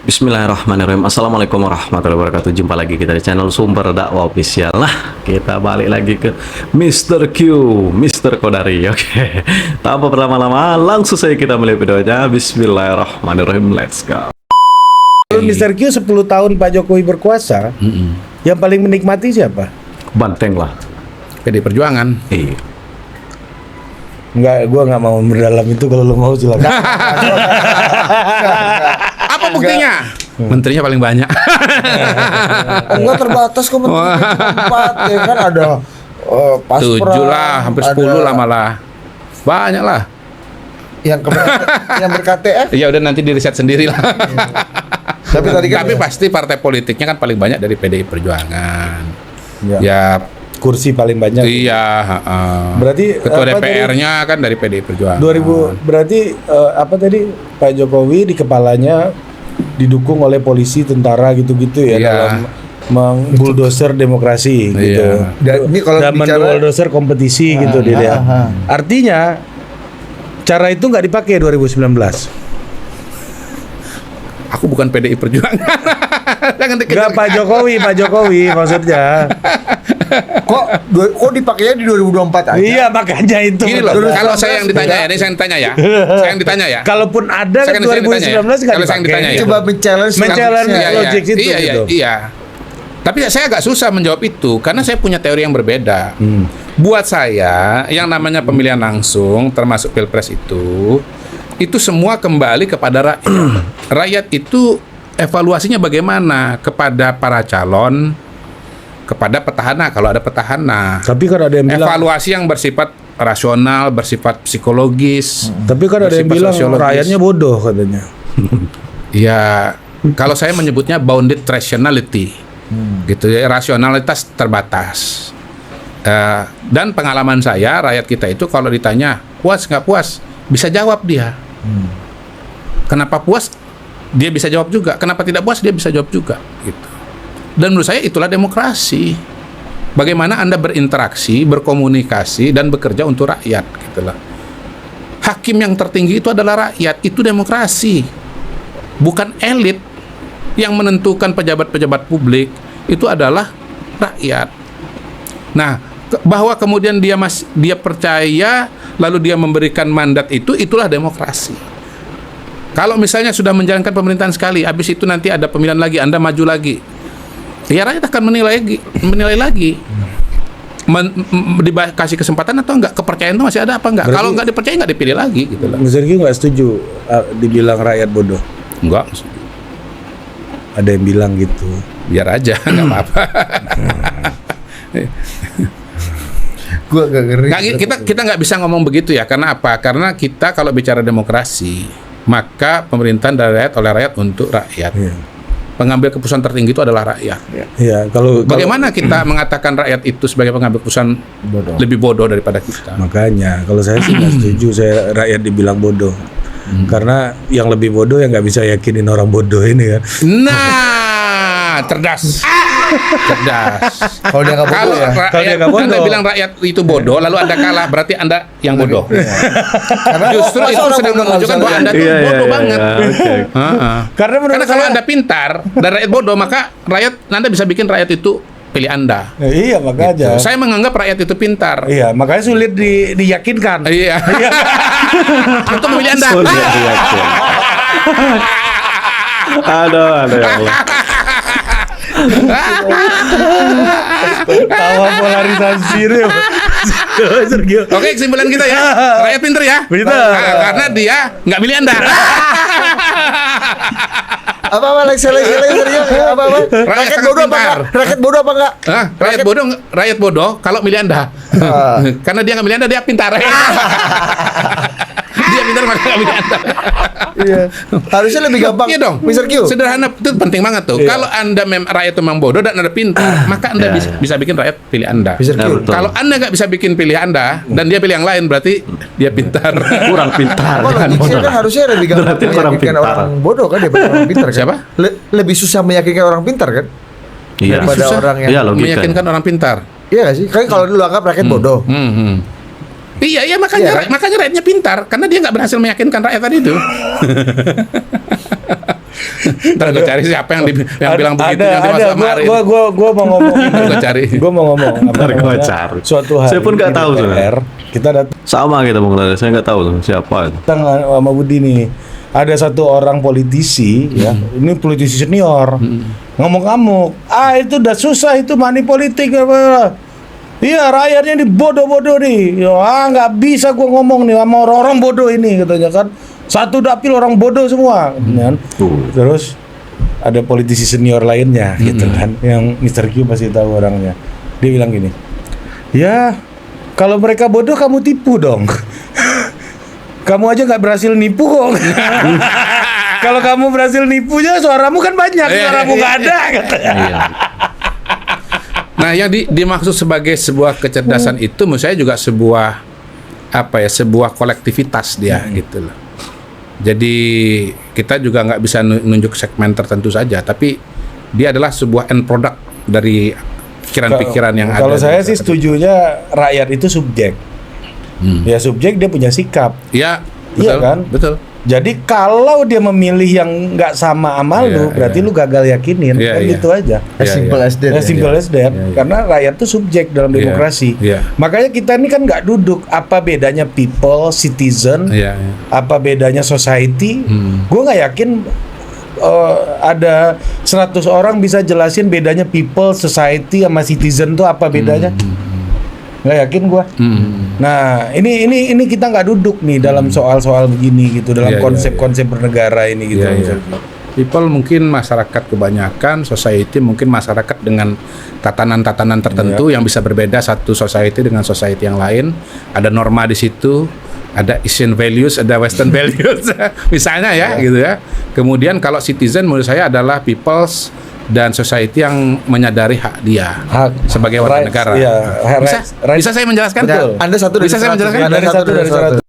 Bismillahirrahmanirrahim. Assalamualaikum warahmatullahi wabarakatuh. Jumpa lagi kita di channel Sumber Dakwah Official. Nah, kita balik lagi ke Mr. Q, Mr. Kodari. Oke, tanpa berlama-lama, langsung saja kita mulai videonya. Bismillahirrahmanirrahim. Let's go. Mr. Q 10 tahun Pak Jokowi berkuasa, yang paling menikmati siapa? Banteng lah. PD Perjuangan. Iya. Enggak, gua nggak mau mendalam itu. Kalau lo mau silakan. Apa buktinya? Menterinya paling banyak. Enggak terbatas kok menteri 4 ya kan ada Paspora, 7 lah, hampir 10 lah malah. Banyak lah. yang ber-KTF. Ya udah nanti diriset sendiri lah. Tapi tadi kan pasti partai politiknya kan paling banyak dari PDI Perjuangan. ya, kursi paling banyak. Iya, Berarti ketua DPR-nya kan dari PDI Perjuangan. 2000 berarti apa tadi Pak Jokowi di kepalanya didukung oleh polisi, tentara gitu-gitu ya, Iya. dalam mengbuldoser demokrasi gitu. Iya. Dan ini kalau Dan bicara mengbuldoser kompetisi gitu dia. Artinya cara itu nggak dipakai 2019. Aku bukan PDI Perjuangan. Jangan Enggak Pak Jokowi maksudnya. kok dipakainya di 2024 aja. Iya makanya itu. Gini loh, kalau saya yang ditanya ya, ini saya yang ditanya ya. Saya yang ditanya ya. Kalaupun ada Saya kan kan yang ditanya 2019 ya. nggak Kalau saya yang ditanya dipakai. ya. Coba men-challenge Iya, logik itu iya, gitu. Iya. Tapi saya agak susah menjawab itu karena saya punya teori yang berbeda. Buat saya, yang namanya pemilihan langsung termasuk Pilpres itu semua kembali kepada rakyat. Rakyat itu evaluasinya bagaimana kepada para calon, kepada petahana kalau ada petahana. Tapi kan ada yang bilang, Evaluasi yang bersifat rasional, bersifat psikologis. tapi kan ada yang bersifat bilang sosiologis. rakyatnya bodoh katanya. Ya, kalau saya menyebutnya bounded rationality, gitu ya, rasionalitas terbatas. Dan pengalaman saya, rakyat kita itu kalau ditanya puas nggak puas, bisa jawab dia. Kenapa puas? Dia bisa jawab juga. Kenapa tidak puas? Dia bisa jawab juga. Gitu. Dan menurut saya itulah demokrasi. Bagaimana Anda berinteraksi, berkomunikasi, dan bekerja untuk rakyat, gitulah. Hakim yang tertinggi itu adalah rakyat. Itu demokrasi. Bukan elit yang menentukan pejabat-pejabat publik. Itu adalah rakyat. Nah, bahwa kemudian dia percaya, lalu dia memberikan mandat itulah demokrasi. Kalau misalnya sudah menjalankan pemerintahan sekali, habis itu nanti ada pemilihan lagi, Anda maju lagi, ya rakyat akan menilai lagi. Dikasih kesempatan atau enggak, kepercayaan itu masih ada apa enggak? Kalau enggak dipercaya, enggak dipilih lagi gitu loh. Mr. Q nggak setuju dibilang rakyat bodoh. Enggak, Ada yang bilang gitu. biar aja, enggak apa-apa. Gua gak ngeri. Kita nggak bisa ngomong begitu ya. Karena apa? Karena kita kalau bicara demokrasi, maka pemerintahan dari rakyat, oleh rakyat, untuk rakyat. Iya. Pengambil keputusan tertinggi itu adalah rakyat. Iya, kalau Bagaimana kita mengatakan rakyat itu sebagai pengambil keputusan lebih bodoh daripada kita? makanya kalau saya sih nggak setuju saya rakyat dibilang bodoh. Karena yang lebih bodoh yang nggak bisa yakinin orang bodoh ini kan. Nah, cerdas. Kalau dia nggak bodoh ya. Kalau dia nggak bodoh. Anda bilang rakyat itu bodoh, lalu Anda kalah, berarti Anda yang bodoh. Karena Justru itu sedang menunjukkan bahwa Anda tuh bodoh banget. Karena menurut Karena kalau saya, Anda pintar dan rakyat bodoh, maka Anda bisa bikin rakyat itu pilih Anda. iya makanya. Saya menganggap rakyat itu pintar. Iya, makanya sulit diyakinkan. Iya. Untuk memilih Anda. Sulit diyakin. Aduh, ya Allah. Tawa polarisasi deh. Sergio. Oke, kesimpulan kita ya. Rakyat pintar ya. Pintar. Nah, karena dia nggak milih Anda. apa Lex Sergio? Apa? Rakyat bodoh apa enggak? Rakyat bodoh apa enggak? Hah? Rakyat bodoh kalau milih Anda. Karena dia nggak milih Anda, dia pintar. Dia pintar maka nggak milih Anda. Iya. Harusnya lebih gampang. Iya dong. Mr. Q. Sederhana, itu penting banget tuh. Kalau Anda rakyat itu memang bodoh dan Anda pintar, maka Anda bisa bikin rakyat pilih Anda. Mr. Q. betul. Kalau Anda nggak bisa bikin pilih Anda dan dia pilih yang lain, berarti dia pintar. Kurang pintar. Apa Jangan logiknya bodoh. kan harusnya lebih gampang Berarti kurang meyakinkan pintar. orang bodoh kan daripada orang pintar kan? Siapa? Lebih susah meyakinkan orang pintar kan? Iya. Daripada Susah. orang yang Iya, logika. Meyakinkan orang pintar. Iya gak sih? Kan kalau dulu anggap rakyat bodoh. Iya makanya Iya, kan? makanya rakyatnya pintar karena dia nggak berhasil meyakinkan rakyat tadi itu. Ntar gue cari siapa yang bilang begitu yang dimasuk kemarin. Gua mau ngomong. Gue cari. Gua mau ngomong. Ntar gua cari. Suatu hari Saya pun nggak di tahu DPR, kita datang Sama kita Bung Lada, saya nggak tahu tuh siapa itu. sama Budi nih. Ada satu orang politisi, ya, ini politisi senior, ngomong-ngomong, itu udah susah itu money politik, iya rakyatnya dibodoh-bodoh nih, nggak bisa gua ngomong nih sama orang-orang bodoh ini, katanya kan, satu dapil orang bodoh semua, kan. Terus ada politisi senior lainnya, gitu kan, yang Mr. Q pasti tahu orangnya, dia bilang gini, ya kalau mereka bodoh kamu tipu dong. Kamu aja nggak berhasil nipu kok. Kalau kamu berhasil nipunya suaramu kan banyak, suaramu nggak ada katanya. Nah, yang dimaksud sebagai sebuah kecerdasan itu menurut saya juga sebuah sebuah kolektivitas dia gitu loh. Jadi kita juga nggak bisa nunjuk segmen tertentu saja, tapi dia adalah sebuah end product dari pikiran-pikiran yang ada. Kalau saya sih setujunya rakyat itu subjek. Ya subjek dia punya sikap. Ya, betul, iya kan? Betul. Jadi kalau dia memilih yang nggak sama sama lu, berarti lu gagal yakinin, kan gitu aja. As simple as that. Simple as that. Karena rakyat tuh subjek dalam demokrasi. Makanya kita ini kan nggak duduk apa bedanya people, citizen, apa bedanya society. Gue nggak yakin ada 100 orang bisa jelasin bedanya people, society sama citizen tuh apa bedanya. Nggak yakin gua. Nah, ini kita nggak duduk nih dalam soal-soal begini gitu, dalam konsep-konsep bernegara ini gitu. People mungkin masyarakat kebanyakan, society mungkin masyarakat dengan tatanan-tatanan tertentu yang bisa berbeda satu society dengan society yang lain. Ada norma di situ, ada Asian values, ada Western values, misalnya gitu ya. Kemudian kalau citizen menurut saya adalah peoples dan society yang menyadari hak dia sebagai warga negara. Bisa saya menjelaskan? Betul. Anda satu dari Bisa saya 100. menjelaskan? Anda satu dari 100.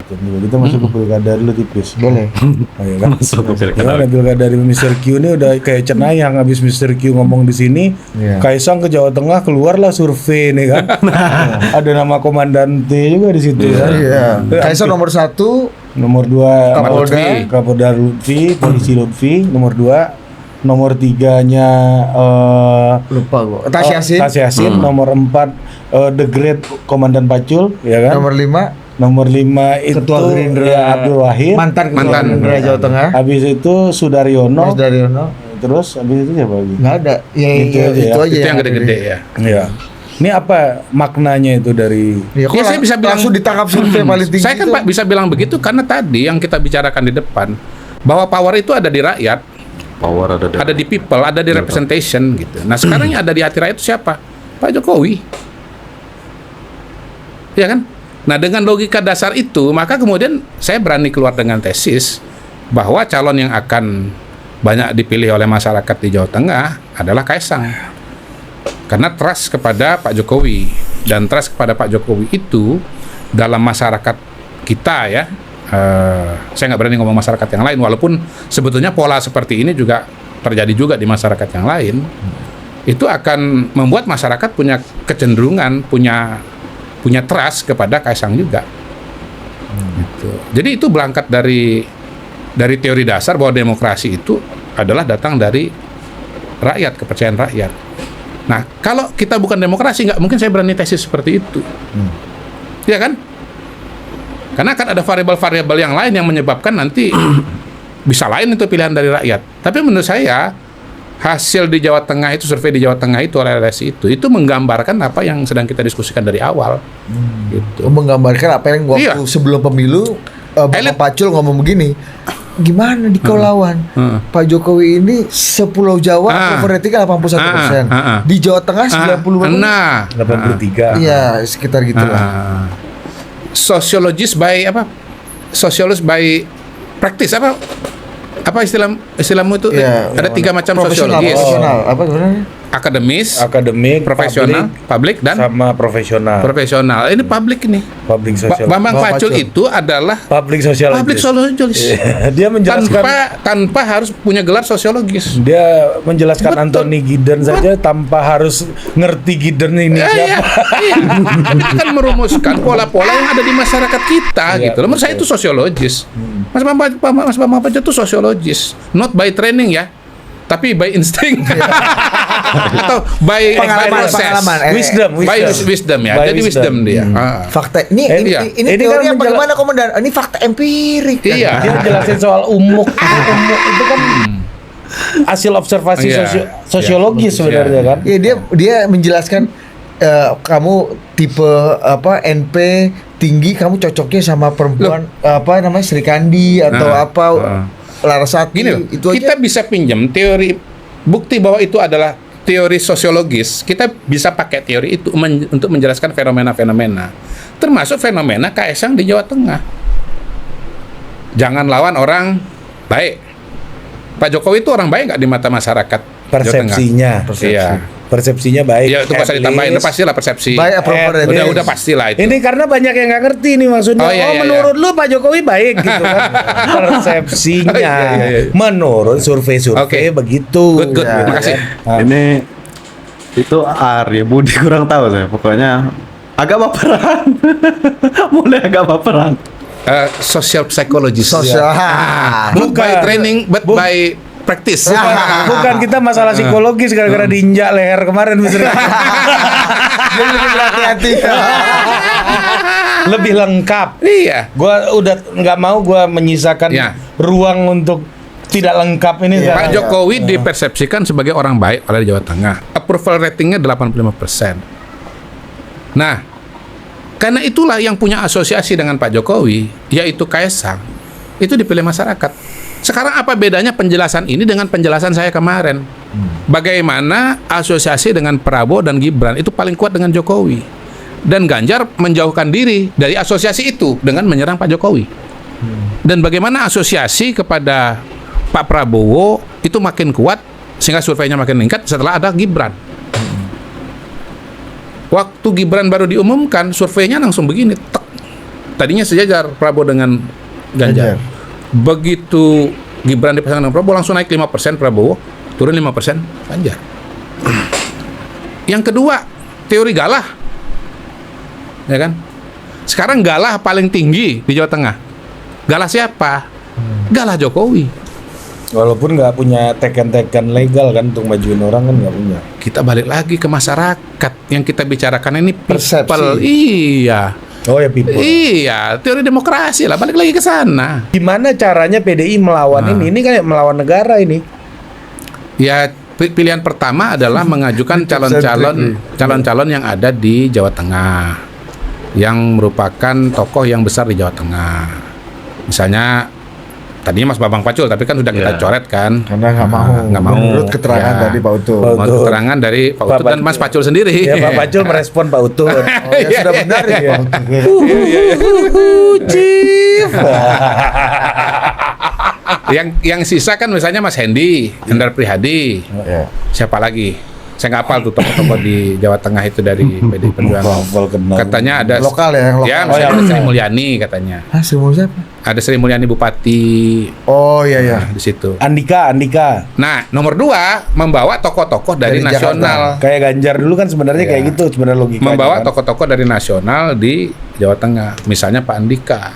Kita masuk ke pilkada dulu tipis. Boleh. Masuk ke Karena pilkada dari Mr. Q ini udah kayak cenayang, habis Mr. Q ngomong di sini, Kaisang ke Jawa Tengah keluarlah survei nih kan. Ada nama komandante juga di situ kan. Kaisang nomor 1, nomor 2 Kapolda. Kapolda Lutfi, Polisi Lutfi, nomor 2, nomor 3-nya lupa gua. Tas Yasin. Nomor 4 The Great Komandan Pacul, ya kan? Nomor 5 itu Ketua Gerindra Abdul Wahid, mantan Ketua Gerindra Jawa Tengah. Habis itu Sudaryono. Terus habis itu siapa lagi? Nggak ada. Itu aja Itu yang gede-gede ya. Iya. Ini apa maknanya itu dari? Ya, saya bisa bilang langsung ditangkap survei paling tinggi. Saya kan Pak bisa bilang begitu karena tadi yang kita bicarakan di depan bahwa power itu ada di rakyat, Power ada di people, ada di representation gitu. Nah sekarang yang ada di hati rakyat itu siapa? Pak Jokowi, ya kan? Nah dengan logika dasar itu maka kemudian saya berani keluar dengan tesis bahwa calon yang akan banyak dipilih oleh masyarakat di Jawa Tengah adalah Kaisang. Karena trust kepada Pak Jokowi, dan trust kepada Pak Jokowi itu dalam masyarakat kita ya, saya nggak berani ngomong masyarakat yang lain, walaupun sebetulnya pola seperti ini juga terjadi juga di masyarakat yang lain, itu akan membuat masyarakat punya kecenderungan, punya trust kepada Kaisang juga. Gitu. Jadi itu berangkat dari teori dasar bahwa demokrasi itu adalah datang dari rakyat, kepercayaan rakyat. Nah, kalau kita bukan demokrasi, nggak mungkin saya berani tesis seperti itu. Ya kan? Karena akan ada variabel-variabel yang lain yang menyebabkan nanti bisa lain itu pilihan dari rakyat. Tapi menurut saya, hasil di Jawa Tengah itu, survei di Jawa Tengah itu oleh LSI itu menggambarkan apa yang sedang kita diskusikan dari awal. Gitu. Menggambarkan apa yang waktu sebelum pemilu Bapak Pacul ngomong begini. Gimana di kau lawan Pak Jokowi ini sepulau Jawa cover ratingnya 81%, di Jawa Tengah 83. Iya sekitar gitulah. Sociologist by practice apa istilahmu itu? Ada 3 macam sosiologis. Profesional apa sebenarnya? Akademik, profesional, publik dan sama profesional. Profesional. Ini publik ini. Public social. Bambang Pacul itu adalah public sociologist. Dia menjelaskan tanpa harus punya gelar sosiologis. Dia menjelaskan Anthony Giddens saja tanpa harus ngerti Giddens ini siapa. Dia akan merumuskan pola-pola yang ada di masyarakat kita gitu. Menurut saya itu sosiologis. Mas Bambang Pacul itu sosiologis, not by training ya, tapi by instinct atau by process, wisdom ya. By Jadi wisdom dia. Fakta ini Iya. ini Ini teori kan apa gimana komandan? Ini fakta empirik. kan? Iya. Dia jelasin soal umuk itu kan hasil observasi Iya. sosiologis sebenarnya kan. Ya dia menjelaskan kamu tipe apa NP tinggi, kamu cocoknya sama perempuan apa namanya Sri Kandi atau Larasati. Gini loh, itu kita aja. bisa pinjam teori bukti bahwa itu adalah teori sosiologis. Kita bisa pakai teori itu untuk menjelaskan fenomena-fenomena, termasuk fenomena Kaesang di Jawa Tengah. Jangan lawan orang baik. Pak Jokowi itu orang baik nggak di mata masyarakat Jawa Tengah? Iya. Persepsinya baik. Ya itu At bisa ditambahin, least. pastilah persepsi. Baik appropriate. Udah pastilah itu. Ini karena banyak yang nggak ngerti nih maksudnya. Oh, iya, iya, menurut lu Pak Jokowi baik gitu kan. Persepsinya. Iya. Menurut survei-survei begitu. Good. Ya, Makasih. kan? Ini itu Arya Budi kurang tahu saya. Pokoknya agak baperan. Mulai agak baperan. Social psychologist. Sosial. Not by Bukan. training, but by practice. Bukan kita masalah psikologis gara-gara diinjak leher kemarin misalnya. Dia lebih berhati-hati. Lebih lengkap. Iya. Gua udah nggak mau gua menyisakan Ya. ruang untuk tidak lengkap ini. Pak sekarang. Jokowi dipersepsikan sebagai orang baik oleh Jawa Tengah. Approval ratingnya 85%. Nah, karena itulah yang punya asosiasi dengan Pak Jokowi, yaitu Kaesang, itu dipilih masyarakat. Sekarang apa bedanya penjelasan ini dengan penjelasan saya kemarin? Bagaimana asosiasi dengan Prabowo dan Gibran itu paling kuat dengan Jokowi. Dan Ganjar menjauhkan diri dari asosiasi itu dengan menyerang Pak Jokowi. Dan bagaimana asosiasi kepada Pak Prabowo itu makin kuat sehingga surveinya makin meningkat setelah ada Gibran. Waktu Gibran baru diumumkan, surveinya langsung begini, tek. Tadinya sejajar Prabowo dengan Ganjar. Begitu Gibran dipasangkan dengan Prabowo, langsung naik 5% Prabowo, turun 5% Ganjar. Yang kedua, teori Galah. Ya kan? Sekarang Galah paling tinggi di Jawa Tengah. Galah siapa? Galah Jokowi. Walaupun nggak punya teken-teken legal kan untuk majuin orang kan nggak punya. Kita balik lagi ke masyarakat. Yang kita bicarakan ini Persepsi. people. Iya. Oh ya people. Iya, teori demokrasi lah. Balik lagi ke sana. Gimana caranya PDI melawan ini? Ini kayak melawan negara ini. Ya, pilihan pertama adalah mengajukan calon-calon yang ada di Jawa Tengah, yang merupakan tokoh yang besar di Jawa Tengah. Misalnya tadinya Mas Bambang Pacul, tapi kan sudah kita coret kan. Karena nggak mau. Menurut keterangan Ya. tadi Pak Utut. Menurut keterangan dari Pak Utut dan Mas Pacul sendiri. Ya Pak Pacul merespon Pak Utut. Oh, ya sudah benar ya Pak Utut. Chief. Yang sisa kan misalnya Mas Hendy, Hendar Prihadi. Ya. Siapa lagi? Saya nggak hafal tuh tokoh-tokoh di Jawa Tengah itu dari PDI Perjuangan. Katanya ada Lokal ya, yang lokal. Ya, misalnya ada Sri Mulyani katanya. Hah, Sri siapa? Ada Sri Mulyani Bupati. Oh iya ya. Nah, di situ. Andika. Nah, nomor 2 membawa tokoh-tokoh dari Dari nasional. Kayak Ganjar dulu kan sebenarnya Iya. kayak gitu sebenarnya logikanya. Membawa kan. tokoh-tokoh dari nasional di Jawa Tengah. Misalnya Pak Andika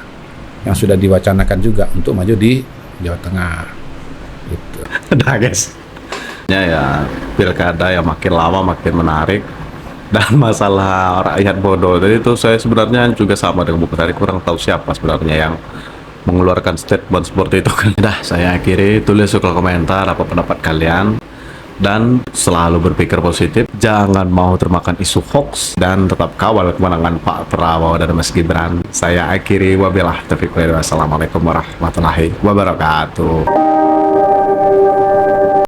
yang sudah diwacanakan juga untuk maju di Jawa Tengah. Gitu. Udah guys. Ya pilkada yang makin lama makin menarik, dan masalah rakyat bodoh tadi itu saya sebenarnya juga sama dengan Bung Tari, kurang tahu siapa sebenarnya yang mengeluarkan statement seperti itu kan. Dah saya akhiri, tulis di kolom komentar apa pendapat kalian dan selalu berpikir positif, jangan mau termakan isu hoax dan tetap kawal kemenangan Pak Prabowo dan Mas Gibran. Saya akhiri, wabillahi taufiq wal hidayah. Wassalamualaikum warahmatullahi wabarakatuh.